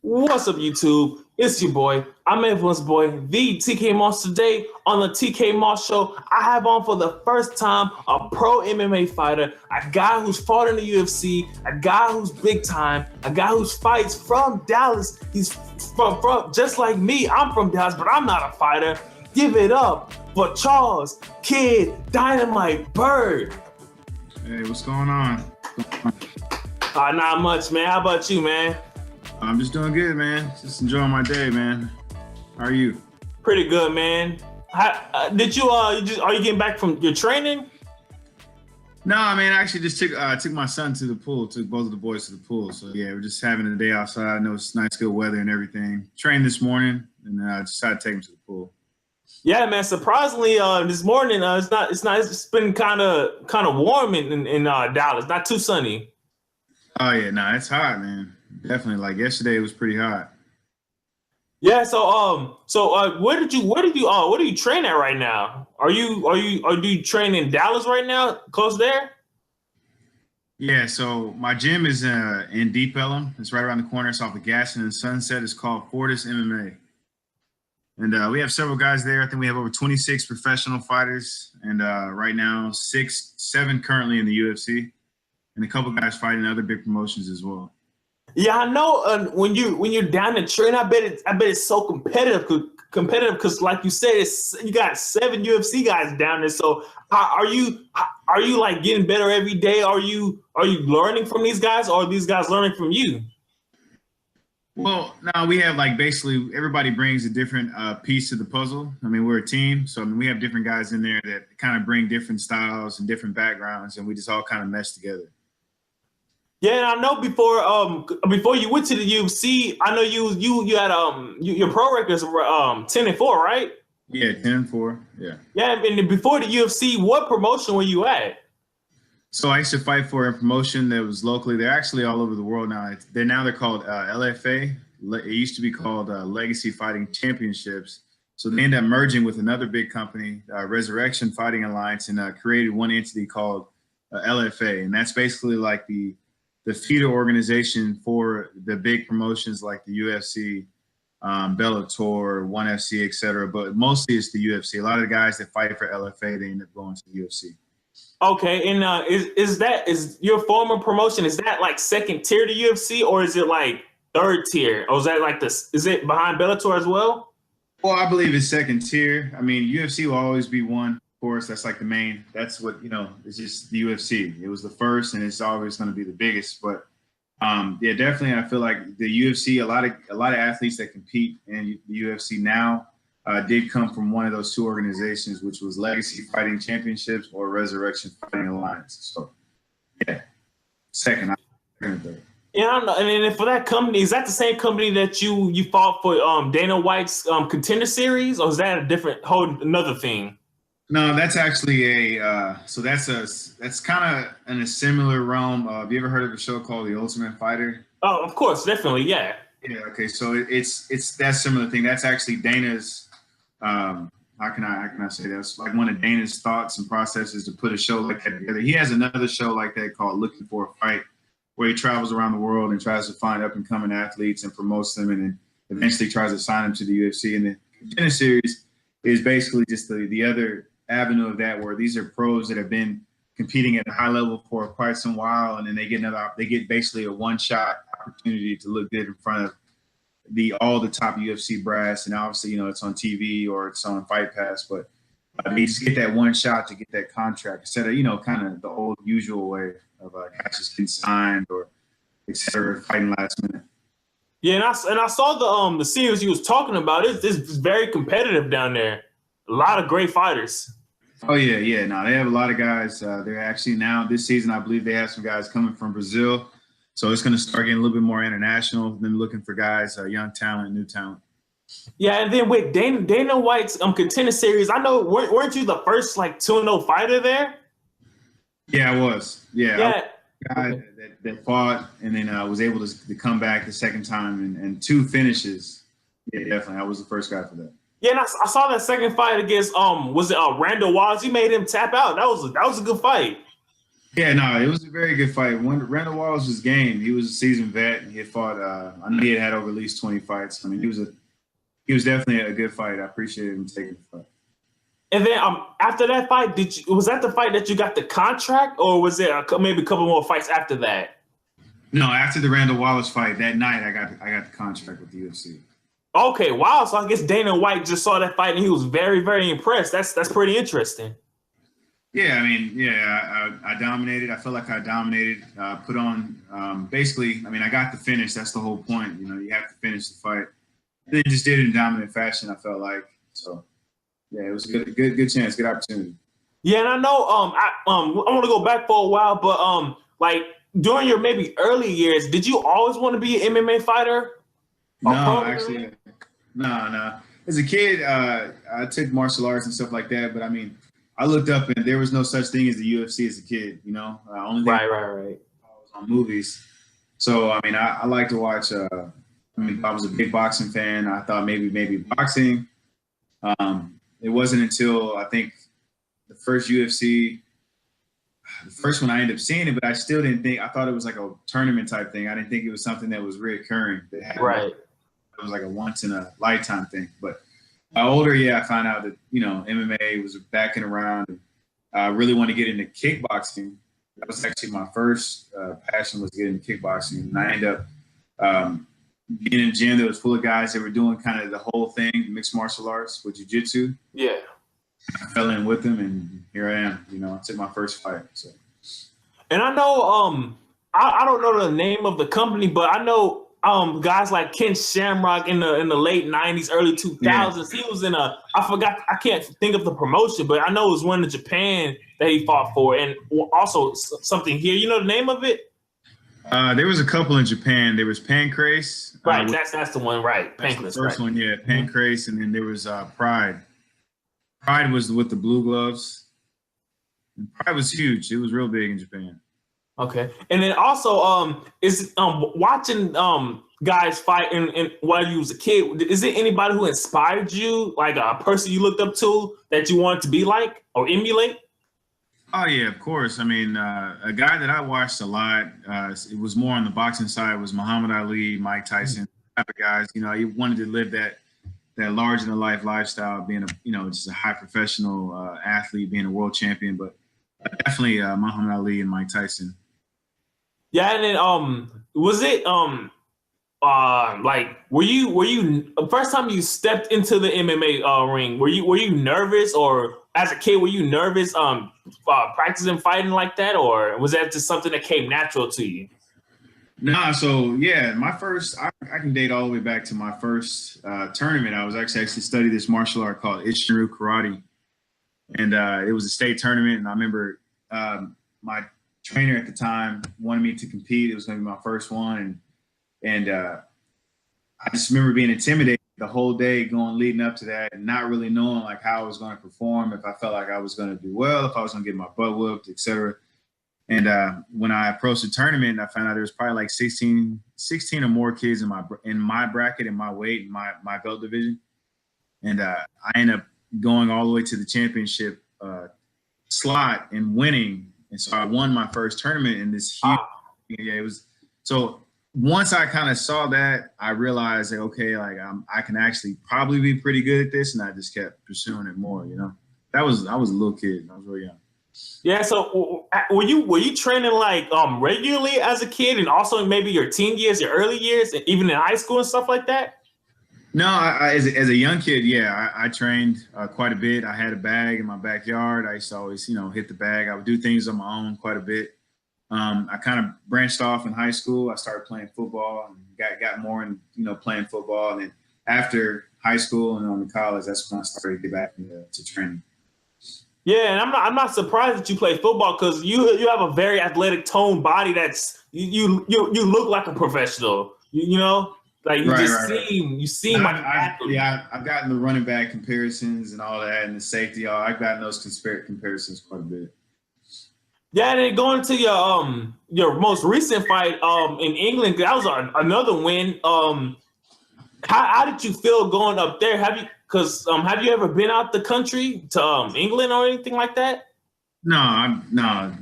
What's up, YouTube? It's your boy. I'm everyone's boy, the TK Moss. Today on the TK Moss Show, I have on for the first time a pro MMA fighter, a guy who's fought in the UFC, a guy who's big time, a guy who fights from Dallas. He's from just like me. I'm from Dallas, but I'm not a fighter. Give it up for Charles Kid Dynamite Byrd. Hey, what's going on? Not much, man. How about you, man? I'm just doing good, man. Just enjoying my day, man. How are you? Pretty good, man. Are you getting back from your training? No, man. I actually just took my son to the pool. Took both of the boys to the pool. So yeah, we're just having a day outside. I know it's nice, good weather and everything. Trained this morning, and I decided to take him to the pool. Yeah, man. Surprisingly, this morning it's been kind of warm in Dallas. Not too sunny. Oh yeah, no, it's hot, man. Definitely. Like yesterday, it was pretty hot. Yeah. So where do you train at right now? Do you train in Dallas right now? Close there? Yeah. So my gym is in Deep Ellum. It's right around the corner. It's off of Gaston and Sunset. It's called Fortis MMA. And we have several guys there. I think we have over 26 professional fighters, and right now 7 currently in the UFC, and a couple guys fighting other big promotions as well. Yeah, I know. When you're down to train, I bet it's so competitive because, like you said, you got 7 UFC guys down there. So are you like getting better every day? Are you learning from these guys, or are these guys learning from you? Well, no, we have like basically everybody brings a different piece to the puzzle. I mean, we're a team, so we have different guys in there that kind of bring different styles and different backgrounds, and we just all kind of mesh together. Yeah, and I know before you went to the UFC, I know you had your pro records were 10-4, right? Yeah, 10-4. Yeah. Yeah, and before the UFC, what promotion were you at? So I used to fight for a promotion that was locally. They're actually all over the world now. They're called LFA. It used to be called Legacy Fighting Championships. So they ended up merging with another big company, Resurrection Fighting Alliance, and created one entity called LFA. And that's basically like the feeder organization for the big promotions like the UFC, Bellator, ONE FC, etc. But mostly it's the UFC. A lot of the guys that fight for LFA, they end up going to the UFC. Okay, and is your former promotion, is that like second tier to UFC, or is it like third tier, or is that like is it behind Bellator as well? Well, I believe it's second tier. I mean, UFC will always be one. Of course, that's like the main. That's what it's just the UFC. It was the first, and it's always going to be the biggest. But yeah, definitely, I feel like the UFC. A lot of athletes that compete in the UFC now did come from one of those 2 organizations, which was Legacy Fighting Championships or Resurrection Fighting Alliance. So, yeah, second. Yeah, I don't know. And then for that company, is that the same company that you fought for Dana White's Contender Series, or is that a different another thing? No, that's actually that's kind of in a similar realm. Have you ever heard of a show called The Ultimate Fighter? Oh, of course, definitely, yeah. Yeah. Okay. So it's that similar thing. That's actually Dana's. How can I say that? It's like one of Dana's thoughts and processes to put a show like that together. He has another show like that called Looking for a Fight, where he travels around the world and tries to find up and coming athletes and promotes them, and then eventually tries to sign them to the UFC. And the Contender Series is basically just the other avenue of that, where these are pros that have been competing at a high level for quite some while, and then they get basically a one-shot opportunity to look good in front of all the top UFC brass, and obviously it's on TV or it's on Fight Pass, but they just get that one shot to get that contract instead of kind of the old usual way of guys just getting signed or etc. fighting last minute. Yeah, and I saw the series you was talking about. It's very competitive down there. A lot of great fighters. Oh yeah. No, they have a lot of guys. They're actually now this season, I believe they have some guys coming from Brazil. So it's going to start getting a little bit more international than looking for guys, young talent, new talent. Yeah, and then with Dana White's Contender Series, I know weren't you the first like 2-0 fighter there? Yeah, I was. Yeah. Yeah. I was the guy that fought and then was able to come back the second time and 2 finishes. Yeah, definitely. I was the first guy for that. Yeah, and I saw that second fight against was it Randall Wise? You made him tap out. That was a good fight. Yeah, no, it was a very good fight. Randall Wallace was game. He was a seasoned vet, and he had fought. I know he had over at least 20 fights. I mean, he was definitely a good fight. I appreciated him taking the fight. And then after that fight, was that the fight that you got the contract, or was there maybe a couple more fights after that? No, after the Randall Wallace fight that night, I got the contract with the UFC. Okay, wow. So I guess Dana White just saw that fight and he was very, very impressed. That's pretty interesting. Yeah, I mean, yeah, I dominated. I felt like I dominated. Put on basically. I mean, I got the finish. That's the whole point. You know, you have to finish the fight. And then just did it in dominant fashion. I felt like so. Yeah, it was a good chance, good opportunity. Yeah, and I know. I want to go back for a while, but like during your maybe early years, did you always want to be an MMA fighter? No, actually, no. As a kid, I took martial arts and stuff like that. But I mean, I looked up and there was no such thing as the UFC as a kid. You know, only thing right. I was on movies. So I mean, I like to watch. I mean, I was a big boxing fan. I thought maybe boxing. It wasn't until I think the first UFC, the first one I ended up seeing it, but I still didn't think. I thought it was like a tournament type thing. I didn't think it was something that was reoccurring. Right. It was like a once in a lifetime thing. But older, I found out that MMA was back and around. And I really wanted to get into kickboxing. That was actually my first passion, was getting into kickboxing, and I ended up being in a gym that was full of guys that were doing kind of the whole thing, mixed martial arts with jiu-jitsu. Yeah. I fell in with them, and here I am. I took my first fight. So. And I know, I don't know the name of the company, but I know guys like Ken Shamrock in the late 90s, early 2000s. Yeah. He was in I can't think of the promotion, but I know it was one in Japan that he fought for, and also something here. You know the name of it? There was a couple in Japan. There was Pancrase. Right, that's the one, right? Pancrase, the first one, yeah, Pancrase, and then there was Pride. Pride was with the blue gloves. And Pride was huge. It was real big in Japan. Okay, and then also is watching guys fight and while you was a kid. Is there anybody who inspired you, like a person you looked up to that you wanted to be like or emulate? Oh, yeah, of course. I mean, a guy that I watched a lot, it was more on the boxing side, was Muhammad Ali, Mike Tyson, type of guys. He wanted to live that larger-than-life lifestyle, being just a high professional athlete, being a world champion. But definitely Muhammad Ali and Mike Tyson. Yeah, and then was it like were you first time you stepped into the MMA ring? Were you nervous, or as a kid were you nervous practicing fighting like that, or was that just something that came natural to you? Nah, so yeah, my first I can date all the way back to my first tournament. I was actually studied this martial art called Ichinryu Karate, and it was a state tournament. And I remember my trainer at the time wanted me to compete. It was going to be my first one, and I just remember being intimidated the whole day leading up to that, and not really knowing like how I was going to perform, if I felt like I was going to do well, if I was going to get my butt whooped, etc. And when I approached the tournament, I found out there was probably like 16 or more kids in my bracket, in my weight, in my belt division. And I ended up going all the way to the championship slot and winning. And so I won my first tournament in this huge. Yeah, it was. So once I kind of saw that, I realized that, okay, like I can actually probably be pretty good at this. And I just kept pursuing it more, I was a little kid. I was really young. Yeah, so were you training like regularly as a kid, and also maybe your teen years, your early years, and even in high school and stuff like that? No, as a young kid, yeah, I trained quite a bit. I had a bag in my backyard. I used to always, hit the bag. I would do things on my own quite a bit. I kind of branched off in high school. I started playing football and got more in, playing football. And then after high school and on to college, that's when I started to get back into training. Yeah, and I'm not surprised that you play football, because you have a very athletic toned body. That's you look like a professional. Like you seem like an athlete. Yeah, I've gotten the running back comparisons and all that, and the safety. I've gotten those comparisons quite a bit. Yeah, and then going to your most recent fight in England, that was another win. How did you feel going up there? Have you ever been out the country to England or anything like that? No.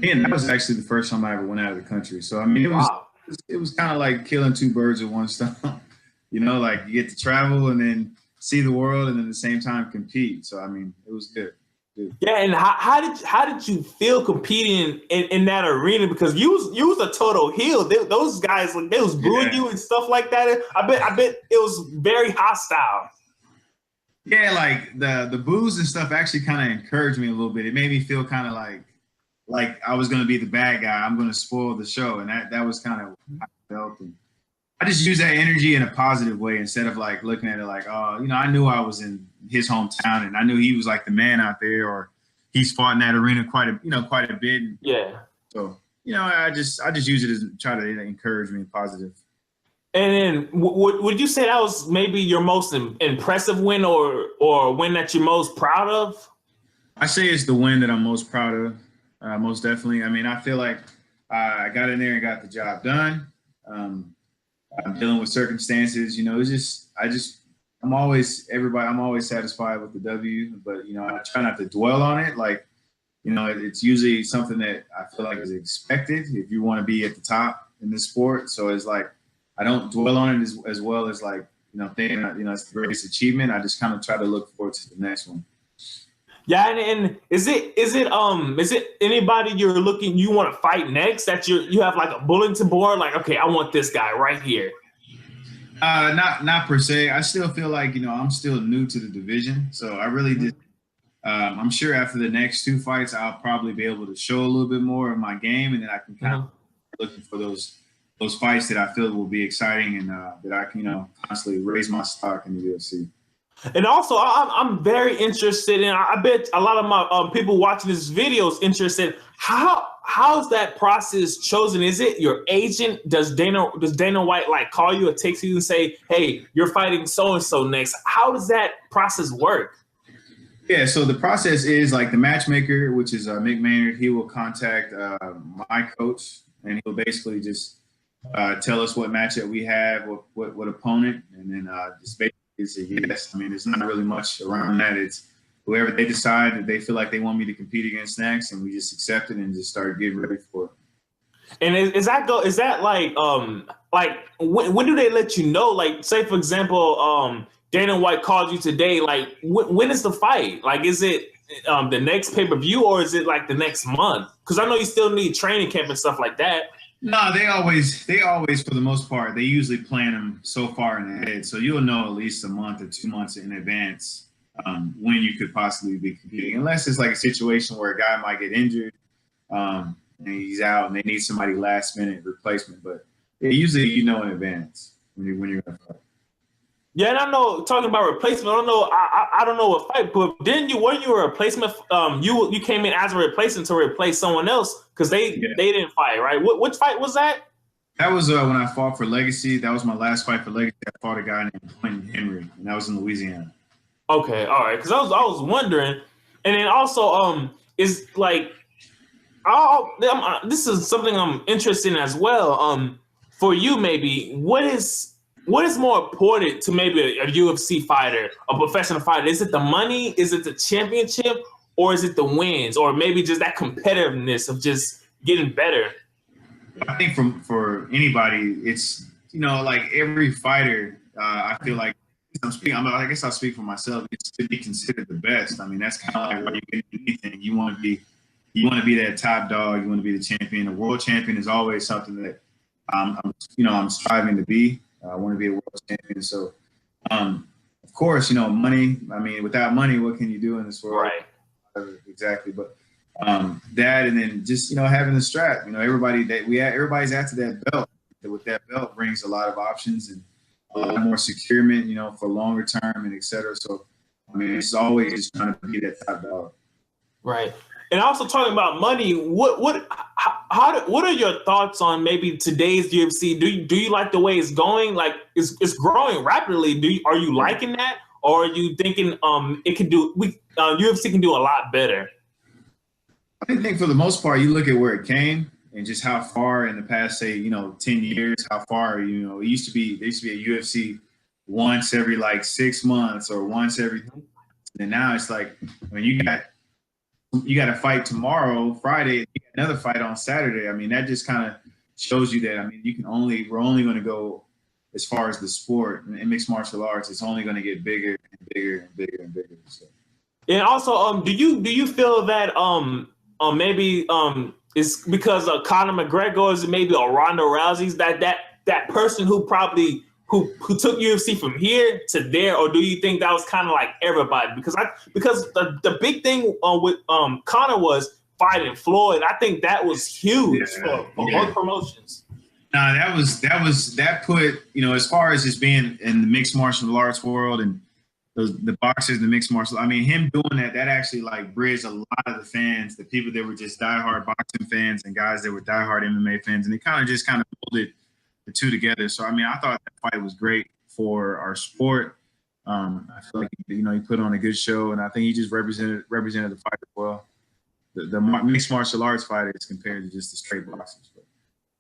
And that was actually the first time I ever went out of the country. So I mean, Wow. it was kind of like killing two birds with one stone. You know, like you get to travel and then see the world, and then at the same time compete. So I mean, it was good. Yeah, and how did you feel competing in that arena? Because you was a total heel. Those guys, like, they was booing you and stuff like that. I bet it was very hostile. Yeah, like the boos and stuff actually kind of encouraged me a little bit. It made me feel kind of like I was going to be the bad guy. I'm going to spoil the show, and that was kind of how I felt. And I just use that energy in a positive way instead of like looking at it like, oh, you know, I knew I was in his hometown and I knew he was like the man out there, or he's fought in that arena quite a bit. And Yeah. so, you know, I just use it as try to encourage me positive. And then would you say that was maybe your most impressive win or win that you're most proud of? I say it's the win that I'm most proud of, most definitely. I mean, I feel like I got in there and got the job done. I'm dealing with circumstances, you know, I'm always satisfied with the W, but, you know, I try not to dwell on it. Like, you know, it's usually something that I feel like is expected if you want to be at the top in this sport. So it's like, I don't dwell on it as well as like, you know, thinking, you know, it's the greatest achievement. I just kind of try to look forward to the next one. Yeah, and is it anybody you want to fight next that you have like a bulletin board, like, okay, I want this guy right here? Not per se. I still feel like, you know, I'm still new to the division, so I really just I'm sure after the next two fights, I'll probably be able to show a little bit more of my game, and then I can kind of looking for those fights that I feel will be exciting and that I can, you know, constantly raise my stock in the UFC. And also, I'm very interested in. I bet a lot of my people watching this video is interested. How's that process chosen? Is it your agent? Does Dana White like call you or text you and say, "Hey, you're fighting so and so next"? How does that process work? Yeah, so the process is like the matchmaker, which is Mick Maynard. He will contact my coach, and he'll basically just tell us what matchup we have, what opponent, and then just basically. It's a yes. I mean, there's not really much around that. It's whoever they decide that they feel like they want me to compete against next, and we just accept it and just start getting ready for it. And is that like when do they let you know? Like, say for example, Dana White called you today. Like, when is the fight? Like, is it the next pay-per-view or is it like the next month? Because I know you still need training camp and stuff like that. No, they always, for the most part, they usually plan them so far in ahead. So you'll know at least a month or 2 months in advance when you could possibly be competing, unless it's like a situation where a guy might get injured and he's out and they need somebody last minute replacement. But usually you know in advance when you're going to fight. Yeah, and I know talking about replacement. I don't know what fight, but weren't you a replacement? You came in as a replacement to replace someone else because they didn't fight, right? Which fight was that? That was when I fought for Legacy. That was my last fight for Legacy. I fought a guy named Quentin Henry, and that was in Louisiana. Okay, all right. Because I was wondering, and then also is like, this is something I'm interested in as well. For you, maybe what is more important to maybe a UFC fighter, a professional fighter? Is it the money? Is it the championship? Or is it the wins? Or maybe just that competitiveness of just getting better? I think for anybody, it's, you know, like every fighter, I feel like I guess I'll speak for myself. It's to be considered the best. I mean, that's kind of like when you get anything, you want to be that top dog. You want to be the champion. A world champion is always something that I'm striving to be. I want to be a world champion. So, of course, you know, money. I mean, without money, what can you do in this world? Right. Exactly. But that, and then just, you know, having the strap. You know, everybody's after that belt. With that belt brings a lot of options and a lot more securement, you know, for longer term and et cetera. So, I mean, it's always just trying to be that top dog. Right. And also talking about money, what are your thoughts on maybe today's UFC? Do you like the way it's going? Like it's growing rapidly. Are you liking that, or are you thinking UFC can do a lot better? I think for the most part, you look at where it came and just how far in the past, say, you know, 10 years, how far, you know, there used to be a UFC once every like 6 months or once every, and now it's like when you got you got a fight tomorrow, Friday, you got another fight on Saturday. I mean, that just kind of shows you that. I mean, we're only going to go as far as the sport in mixed martial arts. It's only going to get bigger and bigger and bigger and bigger. So. And also, do you feel that maybe it's because Conor McGregor is maybe a Ronda Rousey's that person who probably who took UFC from here to there, or do you think that was kind of like everybody? Because the big thing with Conor was fighting Floyd. I think that was huge for both promotions. Nah, that put, as far as just being in the mixed martial arts world and the boxers, the mixed martial, I mean, him doing that actually like bridged a lot of the fans, the people that were just diehard boxing fans and guys that were diehard MMA fans, and it kind of molded the two together. So I mean, I thought that fight was great for our sport. I feel like he put on a good show, and I think he just represented the fight well. The mixed martial arts fighters compared to just the straight boxers. But.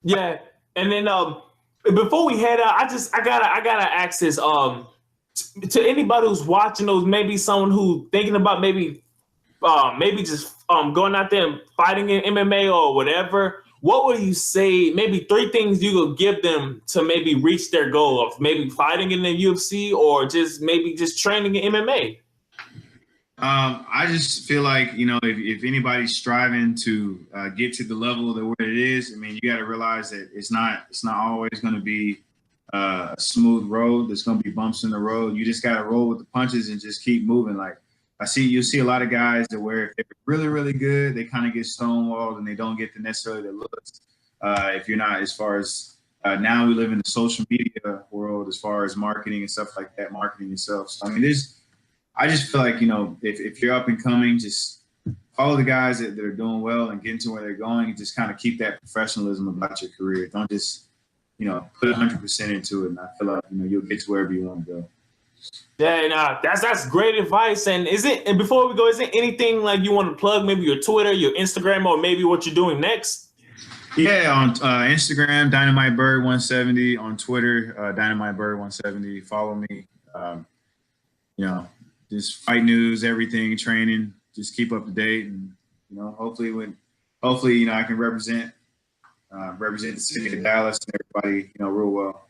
Yeah, and then before we head out, I gotta ask this to anybody who's watching, those maybe someone who thinking about maybe just going out there and fighting in MMA or whatever. What would you say, maybe 3 things you could give them to maybe reach their goal of maybe fighting in the UFC or just training in MMA? I just feel like, if anybody's striving to get to the level of where it is, I mean, you got to realize that it's not always going to be a smooth road. There's going to be bumps in the road. You just got to roll with the punches and just keep moving. Like you see a lot of guys that where if they're really, really good, they kind of get stonewalled and they don't get necessarily the looks. If you're not, as far as now we live in the social media world, as far as marketing and stuff like that, marketing yourself. So, I mean, I just feel like, if you're up and coming, just follow the guys that are doing well and getting to where they're going, and just kind of keep that professionalism about your career. Don't just, put 100% into it. And I feel like, you'll get to wherever you want to go. Yeah, that's great advice. And before we go, is there anything like you want to plug, maybe your Twitter, your Instagram, or maybe what you're doing next? Yeah, on Instagram, Dynamite Bird 170. On Twitter, Dynamite Bird 170. Follow me. Just fight news, everything, training. Just keep up to date, and hopefully, I can represent the city of Dallas and everybody, real well.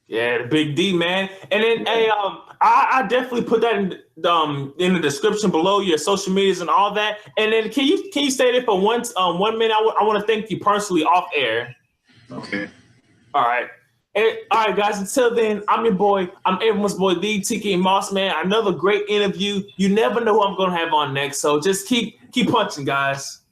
Yeah, the Big D, man. And then, hey, I definitely put that in the description below, your social medias and all that. And then, can you stay there for 1 minute? I want to thank you personally off air. Okay. All right. All right, guys. Until then, I'm your boy. I'm everyone's boy, the TK Moss, man. Another great interview. You never know who I'm gonna have on next, so just keep punching, guys.